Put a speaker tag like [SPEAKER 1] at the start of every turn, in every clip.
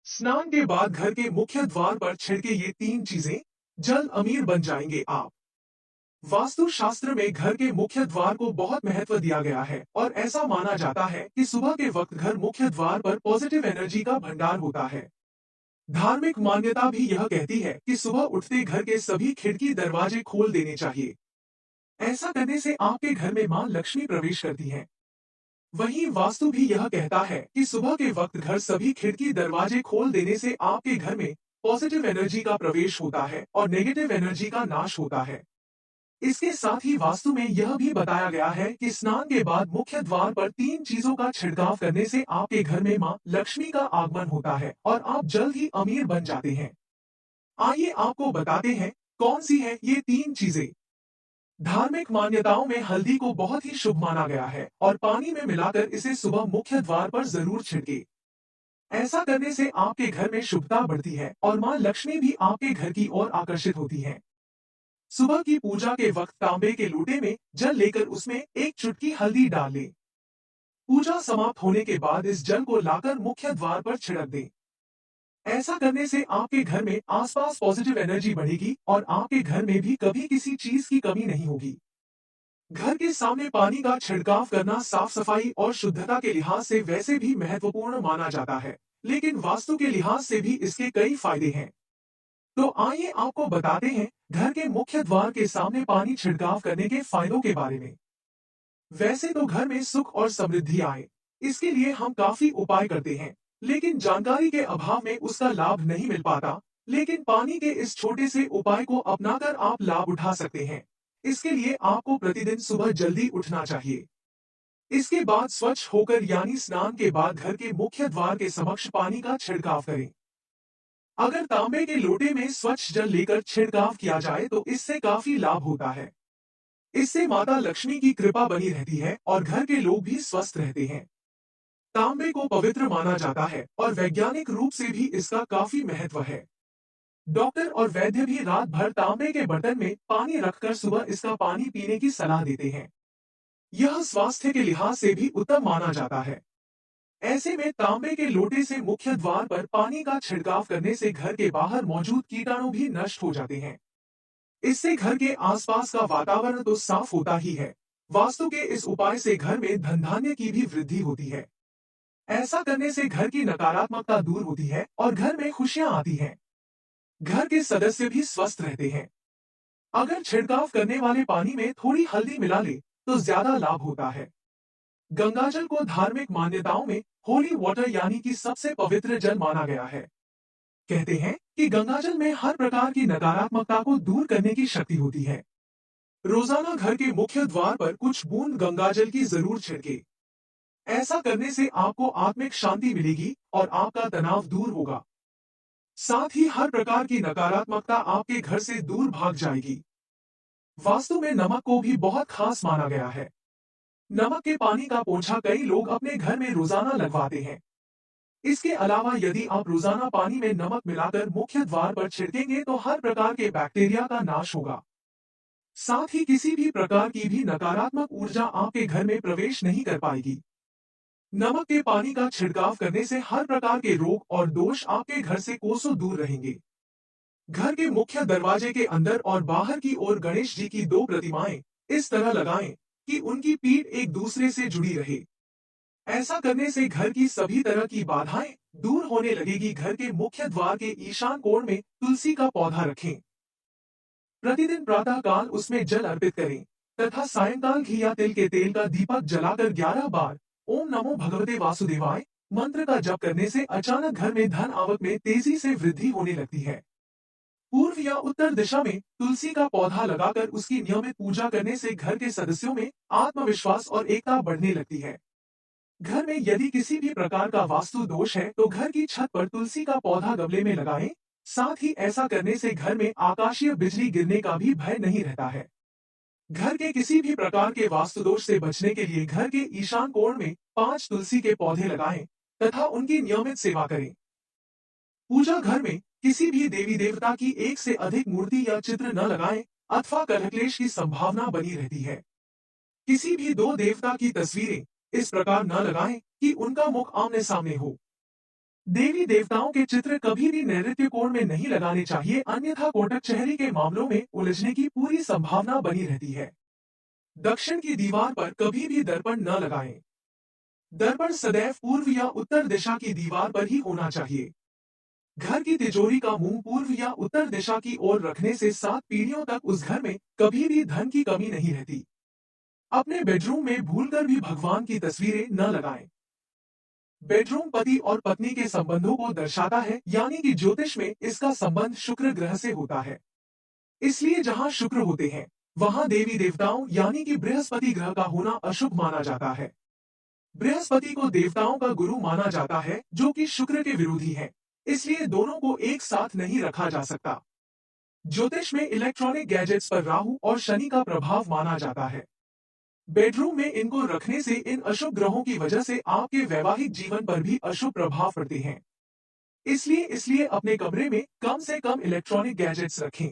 [SPEAKER 1] स्नान के बाद घर के मुख्य द्वार पर छिड़के ये तीन चीजें, जल्द अमीर बन जाएंगे आप। वास्तु शास्त्र में घर के मुख्य द्वार को बहुत महत्व दिया गया है और ऐसा माना जाता है कि सुबह के वक्त घर मुख्य द्वार पर पॉजिटिव एनर्जी का भंडार होता है। धार्मिक मान्यता भी यह कहती है कि सुबह उठते घर के सभी खिड़की दरवाजे खोल देने चाहिए। ऐसा करने से आपके घर में मां लक्ष्मी प्रवेश करती हैं। वहीं वास्तु भी यह कहता है कि सुबह के वक्त घर सभी खिड़की दरवाजे खोल देने से आपके घर में पॉजिटिव एनर्जी का प्रवेश होता है और नेगेटिव एनर्जी का नाश होता है। इसके साथ ही वास्तु में यह भी बताया गया है कि स्नान के बाद मुख्य द्वार पर तीन चीजों का छिड़काव करने से आपके घर में मां लक्ष्मी का आगमन होता है और आप जल्द ही अमीर बन जाते हैं। आइए आपको बताते हैं कौन सी है ये तीन चीजें। धार्मिक मान्यताओं में हल्दी को बहुत ही शुभ माना गया है और पानी में मिलाकर इसे सुबह मुख्य द्वार पर जरूर छिड़के। ऐसा करने से आपके घर में शुभता बढ़ती है और मां लक्ष्मी भी आपके घर की ओर आकर्षित होती हैं। सुबह की पूजा के वक्त तांबे के लोटे में जल लेकर उसमें एक चुटकी हल्दी डाल लें। पूजा समाप्त होने के बाद इस जल को लाकर मुख्य द्वार पर छिड़क दें। ऐसा करने से आपके घर में आसपास पॉजिटिव एनर्जी बढ़ेगी और आपके घर में भी कभी किसी चीज की कमी नहीं होगी। घर के सामने पानी का छिड़काव करना साफ सफाई और शुद्धता के लिहाज से वैसे भी महत्वपूर्ण माना जाता है, लेकिन वास्तु के लिहाज से भी इसके कई फायदे हैं। तो आइए आपको बताते हैं घर के मुख्य द्वार के सामने पानी छिड़काव करने के फायदों के बारे में। वैसे तो घर में सुख और समृद्धि आए, इसके लिए हम काफी उपाय करते हैं, लेकिन जानकारी के अभाव में उसका लाभ नहीं मिल पाता। लेकिन पानी के इस छोटे से उपाय को अपनाकर आप लाभ उठा सकते हैं। इसके लिए आपको प्रतिदिन सुबह जल्दी उठना चाहिए। इसके बाद स्वच्छ होकर यानी स्नान के बाद घर के मुख्य द्वार के समक्ष पानी का छिड़काव करें। अगर तांबे के लोटे में स्वच्छ जल लेकर छिड़काव किया जाए तो इससे काफी लाभ होता है। इससे माता लक्ष्मी की कृपा बनी रहती है और घर के लोग भी स्वस्थ रहते हैं। तांबे को पवित्र माना जाता है और वैज्ञानिक रूप से भी इसका काफी महत्व है। डॉक्टर और वैद्य भी रात भर तांबे के बर्तन में पानी रखकर सुबह इसका पानी पीने की सलाह देते हैं। यह स्वास्थ्य के लिहाज से भी उत्तम माना जाता है। ऐसे में तांबे के लोटे से मुख्य द्वार पर पानी का छिड़काव करने से घर के बाहर मौजूद कीटाणु भी नष्ट हो जाते हैं। इससे घर के आसपास का वातावरण तो साफ होता ही है, वास्तु के इस उपाय से घर में धन धान्य की भी वृद्धि होती है। ऐसा करने से घर की नकारात्मकता दूर होती है और घर में खुशियां आती हैं। घर के सदस्य भी स्वस्थ रहते हैं। अगर छिड़काव करने वाले पानी में थोड़ी हल्दी मिला ले तो ज्यादा लाभ होता है। गंगाजल को धार्मिक मान्यताओं में होली वाटर यानी कि सबसे पवित्र जल माना गया है। कहते हैं कि गंगाजल में हर प्रकार की नकारात्मकता को दूर करने की शक्ति होती है। रोजाना घर के मुख्य द्वार पर कुछ बूंद गंगाजल की जरूर छिड़के। ऐसा करने से आपको आत्मिक शांति मिलेगी और आपका तनाव दूर होगा। साथ ही हर प्रकार की नकारात्मकता आपके घर से दूर भाग जाएगी। वास्तु में नमक को भी बहुत खास माना गया है। नमक के पानी का पोंछा कई लोग अपने घर में रोजाना लगवाते हैं। इसके अलावा यदि आप रोजाना पानी में नमक मिलाकर मुख्य द्वार पर छिड़केंगे तो हर प्रकार के बैक्टीरिया का नाश होगा। साथ ही किसी भी प्रकार की भी नकारात्मक ऊर्जा आपके घर में प्रवेश नहीं कर पाएगी। नमक के पानी का छिड़काव करने से हर प्रकार के रोग और दोष आपके घर से कोसों दूर रहेंगे। घर के मुख्य दरवाजे के अंदर और बाहर की ओर गणेश जी की दो प्रतिमाएं इस तरह लगाएं कि उनकी पीठ एक दूसरे से जुड़ी रहे। ऐसा करने से घर की सभी तरह की बाधाएं दूर होने लगेगी। घर के मुख्य द्वार के ईशान कोण में तुलसी का पौधा रखें। प्रतिदिन प्रातः काल उसमें जल अर्पित करें तथा सायंकाल घी या तिल के तेल का दीपक जलाकर 11 बार ओम नमो भगवते वासुदेवाय मंत्र का जप करने से अचानक घर में धन आवक में तेजी से वृद्धि होने लगती है। पूर्व या उत्तर दिशा में तुलसी का पौधा लगाकर उसकी नियमित पूजा करने से घर के सदस्यों में आत्मविश्वास और एकता बढ़ने लगती है। घर में यदि किसी भी प्रकार का वास्तु दोष है तो घर की छत पर तुलसी का पौधा गमले में लगाएं। साथ ही ऐसा करने से घर में आकाशीय बिजली गिरने का भी भय नहीं रहता है। घर के किसी भी प्रकार के वास्तु दोष से बचने के लिए घर के ईशान कोण में 5 तुलसी के पौधे लगाएं तथा उनकी नियमित सेवा करें। पूजा घर में किसी भी देवी देवता की एक से अधिक मूर्ति या चित्र न लगाएं अथवा कलह-क्लेश की संभावना बनी रहती है। किसी भी दो देवता की तस्वीरें इस प्रकार न लगाएं कि उनका मुख आमने सामने हो। देवी देवताओं के चित्र कभी भी नैऋत्य कोण में नहीं लगाने चाहिए, अन्यथा कोटक चहरी के मामलों में उलझने की पूरी संभावना बनी रहती है। दक्षिण की दीवार पर कभी भी दर्पण न लगाएं। दर्पण सदैव पूर्व या उत्तर दिशा की दीवार पर ही होना चाहिए। घर की तिजोरी का मुंह पूर्व या उत्तर दिशा की ओर रखने से 7 पीढ़ियों तक उस घर में कभी भी धन की कमी नहीं रहती। अपने बेडरूम में भूलकर भी भगवान की तस्वीरें न लगाएं। बेडरूम पति और पत्नी के संबंधों को दर्शाता है, यानी कि ज्योतिष में इसका संबंध शुक्र ग्रह से होता है। इसलिए जहां शुक्र होते हैं, वहां देवी देवताओं यानी कि बृहस्पति ग्रह का होना अशुभ माना जाता है। बृहस्पति को देवताओं का गुरु माना जाता है, जो कि शुक्र के विरोधी है। इसलिए दोनों को एक साथ नहीं रखा जा सकता। ज्योतिष में इलेक्ट्रॉनिक गैजेट्स पर राहु और शनि का प्रभाव माना जाता है। बेडरूम में इनको रखने से इन अशुभ ग्रहों की वजह से आपके वैवाहिक जीवन पर भी अशुभ प्रभाव पड़ते हैं। इसलिए अपने कमरे में कम से कम इलेक्ट्रॉनिक गैजेट्स रखें।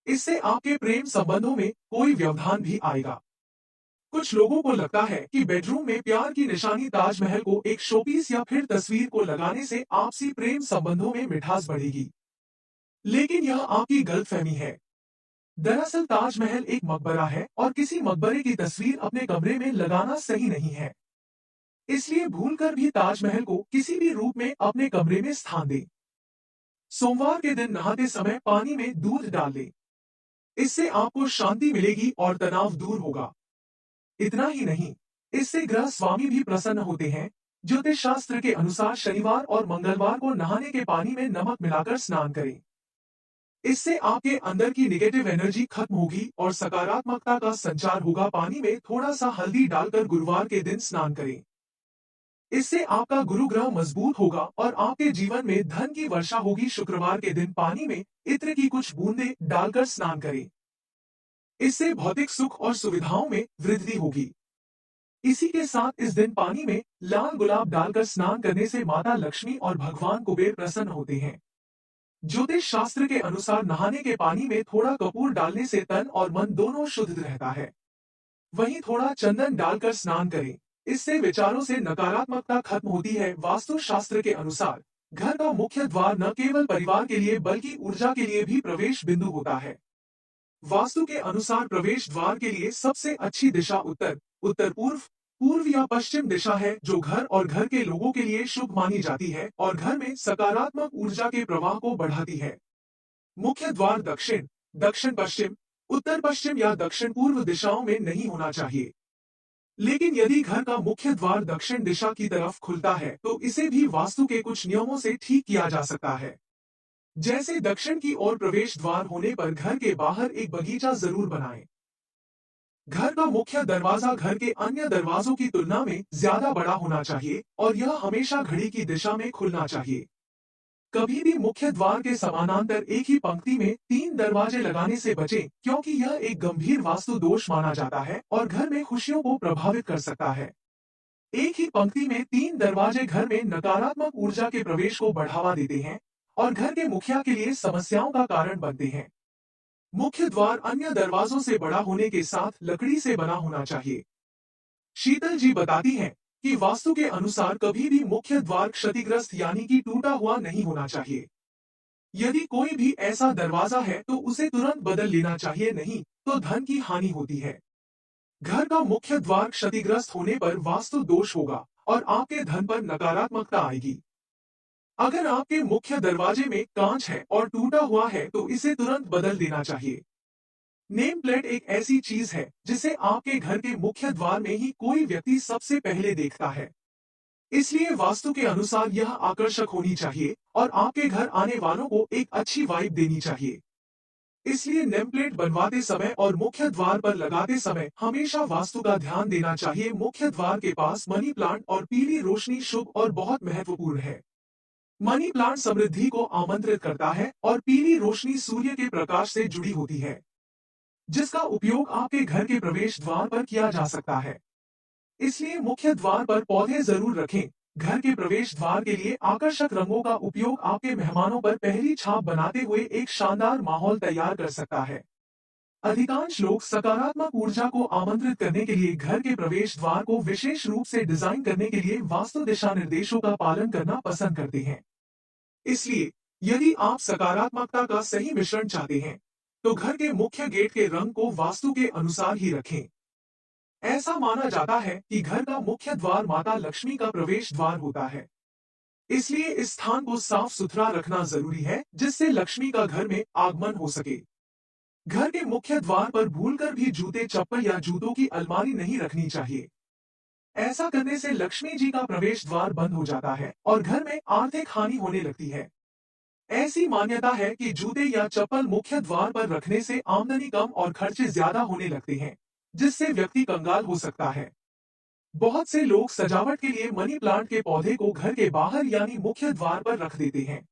[SPEAKER 1] इससे आपके प्रेम संबंधों में कोई व्यवधान भी आएगा। कुछ लोगों को लगता है कि बेडरूम में प्यार की निशानी ताजमहल को एक शोपीस या फिर तस्वीर को लगाने से आपसी प्रेम संबंधों में मिठास बढ़ेगी, लेकिन यह आपकी गलतफहमी है। दरअसल ताजमहल एक मकबरा है और किसी मकबरे की तस्वीर अपने कमरे में लगाना सही नहीं है। इसलिए भूलकर भी ताजमहल को किसी भी रूप में अपने कमरे में स्थान दें। सोमवार के दिन नहाते समय पानी में दूध डाल लें। इससे आपको शांति मिलेगी और तनाव दूर होगा। इतना ही नहीं, इससे ग्रह स्वामी भी प्रसन्न होते हैं। ज्योतिष शास्त्र के अनुसार शनिवार और मंगलवार को नहाने के पानी में नमक मिलाकर स्नान करें। इससे आपके अंदर की नेगेटिव एनर्जी खत्म होगी और सकारात्मकता का संचार होगा। पानी में थोड़ा सा हल्दी डालकर गुरुवार के दिन स्नान करें। इससे आपका गुरु ग्रह मजबूत होगा और आपके जीवन में धन की वर्षा होगी। शुक्रवार के दिन पानी में इत्र की कुछ बूंदें डालकर स्नान करें। इससे भौतिक सुख और सुविधाओं में वृद्धि होगी। इसी के साथ इस दिन पानी में लाल गुलाब डालकर स्नान करने से माता लक्ष्मी और भगवान कुबेर प्रसन्न होते हैं। ज्योतिष शास्त्र के अनुसार नहाने के पानी में थोड़ा कपूर डालने से तन और मन दोनों शुद्ध रहता है। वहीं थोड़ा चंदन डालकर स्नान करें। इससे विचारों से नकारात्मकता खत्म होती है। वास्तु शास्त्र के अनुसार घर का मुख्य द्वार न केवल परिवार के लिए बल्कि ऊर्जा के लिए भी प्रवेश बिंदु होता है। वास्तु के अनुसार प्रवेश द्वार के लिए सबसे अच्छी दिशा उत्तर, उत्तर पूर्व, पूर्व या पश्चिम दिशा है, जो घर और घर के लोगों के लिए शुभ मानी जाती है और घर में सकारात्मक ऊर्जा के प्रवाह को बढ़ाती है। मुख्य द्वार दक्षिण, दक्षिण पश्चिम, उत्तर पश्चिम या दक्षिण पूर्व दिशाओं में नहीं होना चाहिए। लेकिन यदि घर का मुख्य द्वार दक्षिण दिशा की तरफ खुलता है तो इसे भी वास्तु के कुछ नियमों से ठीक किया जा सकता है। जैसे दक्षिण की ओर प्रवेश द्वार होने पर घर के बाहर एक बगीचा जरूर बनाएं। घर का मुख्य दरवाजा घर के अन्य दरवाजों की तुलना में ज्यादा बड़ा होना चाहिए और यह हमेशा घड़ी की दिशा में खुलना चाहिए। कभी भी मुख्य द्वार के समानांतर एक ही पंक्ति में 3 दरवाजे लगाने से बचें, क्योंकि यह एक गंभीर वास्तु दोष माना जाता है और घर में खुशियों को प्रभावित कर सकता है। एक ही पंक्ति में 3 दरवाजे घर में नकारात्मक ऊर्जा के प्रवेश को बढ़ावा देते हैं और घर के मुखिया के लिए समस्याओं का कारण बनते हैं। मुख्य द्वार अन्य दरवाजों से बड़ा होने के साथ लकड़ी से बना होना चाहिए। शीतल जी बताती हैं कि वास्तु के अनुसार कभी भी मुख्य द्वार क्षतिग्रस्त यानी कि टूटा हुआ नहीं होना चाहिए। यदि कोई भी ऐसा दरवाजा है तो उसे तुरंत बदल लेना चाहिए, नहीं तो धन की हानि होती है। घर का मुख्य द्वार क्षतिग्रस्त होने पर वास्तु दोष होगा और आपके धन पर नकारात्मकता आएगी। अगर आपके मुख्य दरवाजे में कांच है और टूटा हुआ है तो इसे तुरंत बदल देना चाहिए। नेम प्लेट एक ऐसी चीज है जिसे आपके घर के मुख्य द्वार में ही कोई व्यक्ति सबसे पहले देखता है। इसलिए वास्तु के अनुसार यह आकर्षक होनी चाहिए और आपके घर आने वालों को एक अच्छी वाइब देनी चाहिए। इसलिए नेम प्लेट बनवाते समय और मुख्य द्वार पर लगाते समय हमेशा वास्तु का ध्यान देना चाहिए। मुख्य द्वार के पास मनी प्लांट और पीली रोशनी शुभ और बहुत महत्वपूर्ण है। मनी प्लांट समृद्धि को आमंत्रित करता है और पीली रोशनी सूर्य के प्रकाश से जुड़ी होती है, जिसका उपयोग आपके घर के प्रवेश द्वार पर किया जा सकता है। इसलिए मुख्य द्वार पर पौधे जरूर रखें। घर के प्रवेश द्वार के लिए आकर्षक रंगों का उपयोग आपके मेहमानों पर पहली छाप बनाते हुए एक शानदार माहौल तैयार कर सकता है। अधिकांश लोग सकारात्मक ऊर्जा को आमंत्रित करने के लिए घर के प्रवेश द्वार को विशेष रूप से डिजाइन करने के लिए वास्तु दिशा निर्देशों का पालन करना पसंद करते हैं। इसलिए यदि आप सकारात्मकता का सही मिश्रण चाहते हैं, तो घर के मुख्य गेट के रंग को वास्तु के अनुसार ही रखें। ऐसा माना जाता है कि घर का मुख्य द्वार माता लक्ष्मी का प्रवेश द्वार होता है। इसलिए इस स्थान को साफ सुथरा रखना जरूरी है, जिससे लक्ष्मी का घर में आगमन हो सके। घर के मुख्य द्वार पर भूलकर भी जूते, चप्पल या जूतों की अलमारी नहीं रखनी चाहिए। ऐसा करने से लक्ष्मी जी का प्रवेश द्वार बंद हो जाता है और घर में आर्थिक हानि होने लगती है। ऐसी मान्यता है कि जूते या चप्पल मुख्य द्वार पर रखने से आमदनी कम और खर्चे ज्यादा होने लगते हैं, जिससे व्यक्ति कंगाल हो सकता है। बहुत से लोग सजावट के लिए मनी प्लांट के पौधे को घर के बाहर यानी मुख्य द्वार पर रख देते हैं।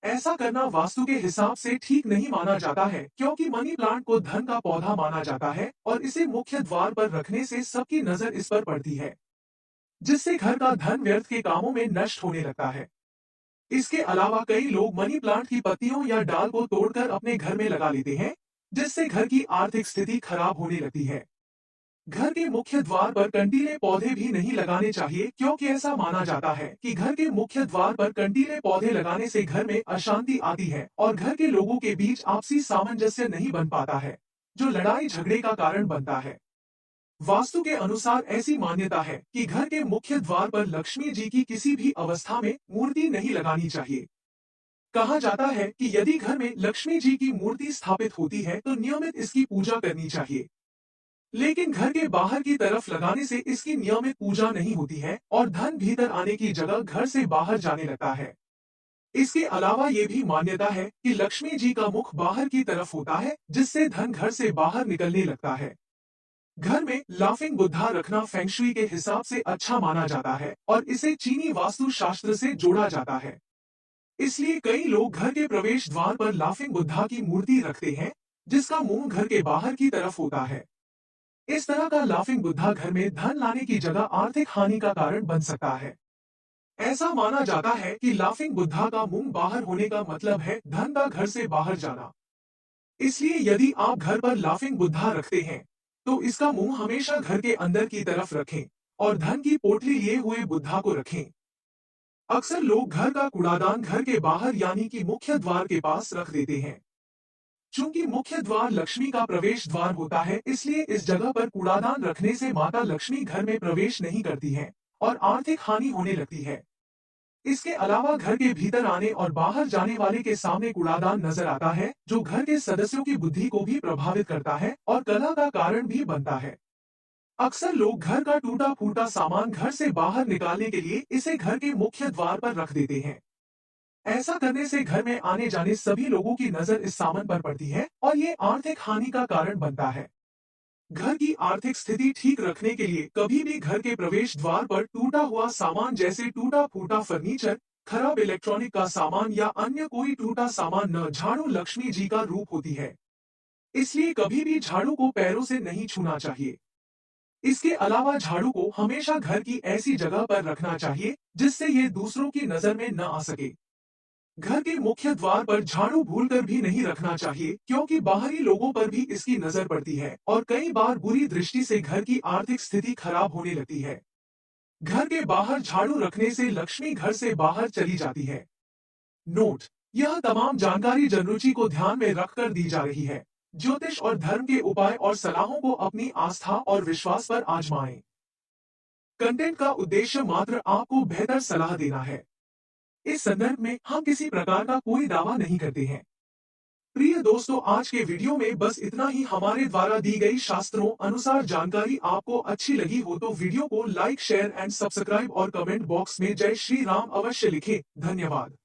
[SPEAKER 1] ऐसा करना वास्तु के हिसाब से ठीक नहीं माना जाता है, क्योंकि मनी प्लांट को धन का पौधा माना जाता है और इसे मुख्य द्वार पर रखने से सबकी नजर इस पर पड़ती है, जिससे घर का धन व्यर्थ के कामों में नष्ट होने लगता है। इसके अलावा कई लोग मनी प्लांट की पत्तियों या डाल को तोड़कर अपने घर में लगा लेते हैं, जिससे घर की आर्थिक स्थिति खराब होने लगती है। घर के मुख्य द्वार पर कंटीले पौधे भी नहीं लगाने चाहिए, क्योंकि ऐसा माना जाता है कि घर के मुख्य द्वार पर कंटीले पौधे लगाने से घर में अशांति आती है और घर के लोगों के बीच आपसी सामंजस्य नहीं बन पाता है, जो लड़ाई झगड़े का कारण बनता है। वास्तु के अनुसार ऐसी मान्यता है कि घर के मुख्य द्वार पर लक्ष्मी जी की किसी भी अवस्था में मूर्ति नहीं लगानी चाहिए। कहा जाता है कि यदि घर में लक्ष्मी जी की मूर्ति स्थापित होती है तो नियमित इसकी पूजा करनी चाहिए, लेकिन घर के बाहर की तरफ लगाने से इसकी नियमित पूजा नहीं होती है और धन भीतर आने की जगह घर से बाहर जाने लगता है। इसके अलावा ये भी मान्यता है कि लक्ष्मी जी का मुख बाहर की तरफ होता है, जिससे धन घर से बाहर निकलने लगता है। घर में लाफिंग बुद्धा रखना फेंगशुई के हिसाब से अच्छा माना जाता है और इसे चीनी वास्तु शास्त्र से जोड़ा जाता है। इसलिए कई लोग घर के प्रवेश द्वार पर लाफिंग बुद्धा की मूर्ति रखते हैं, जिसका मुंह घर के बाहर की तरफ होता है। इस तरह का लाफिंग बुद्धा घर में धन लाने की जगह आर्थिक हानि का कारण बन सकता है। ऐसा माना जाता है कि लाफिंग बुद्धा का मुंह बाहर होने का मतलब है धन का घर से बाहर जाना। इसलिए यदि आप घर पर लाफिंग बुद्धा रखते हैं, तो इसका मुंह हमेशा घर के अंदर की तरफ रखें और धन की पोटली लिए हुए बुद्धा को रखें। अक्सर लोग घर का कूड़ादान घर के बाहर यानी कि मुख्य द्वार के पास रख देते हैं। चूंकि मुख्य द्वार लक्ष्मी का प्रवेश द्वार होता है, इसलिए इस जगह पर कूड़ादान रखने से माता लक्ष्मी घर में प्रवेश नहीं करती है और आर्थिक हानि होने लगती है। इसके अलावा घर के भीतर आने और बाहर जाने वाले के सामने कूड़ादान नजर आता है, जो घर के सदस्यों की बुद्धि को भी प्रभावित करता है और कलह का कारण भी बनता है। अक्सर लोग घर का टूटा फूटा सामान घर से बाहर निकालने के लिए इसे घर के मुख्य द्वार पर रख देते हैं। ऐसा करने से घर में आने जाने सभी लोगों की नजर इस सामान पर पड़ती है और ये आर्थिक हानि का कारण बनता है। घर की आर्थिक स्थिति ठीक रखने के लिए कभी भी घर के प्रवेश द्वार पर टूटा हुआ सामान जैसे टूटा फूटा फर्नीचर, खराब इलेक्ट्रॉनिक का सामान या अन्य कोई टूटा सामान न। झाड़ू लक्ष्मी जी का रूप होती है, इसलिए कभी भी झाड़ू को पैरों से नहीं छूना चाहिए। इसके अलावा झाड़ू को हमेशा घर की ऐसी जगह पर रखना चाहिए जिससे ये दूसरों की नजर में न आ सके। घर के मुख्य द्वार पर झाड़ू भूलकर भी नहीं रखना चाहिए, क्योंकि बाहरी लोगों पर भी इसकी नजर पड़ती है और कई बार बुरी दृष्टि से घर की आर्थिक स्थिति खराब होने लगती है। घर के बाहर झाड़ू रखने से लक्ष्मी घर से बाहर चली जाती है। नोट: यह तमाम जानकारी जनरुचि को ध्यान में रखकर दी जा रही है। ज्योतिष और धर्म के उपाय और सलाहों को अपनी आस्था और विश्वास पर आजमाएं। कंटेंट का उद्देश्य मात्र आपको बेहतर सलाह देना है। इस संदर्भ में हम किसी प्रकार का कोई दावा नहीं करते हैं। प्रिय दोस्तों, आज के वीडियो में बस इतना ही। हमारे द्वारा दी गई शास्त्रों अनुसार जानकारी आपको अच्छी लगी हो तो वीडियो को लाइक, शेयर एंड सब्सक्राइब और कमेंट बॉक्स में जय श्री राम अवश्य लिखें। धन्यवाद।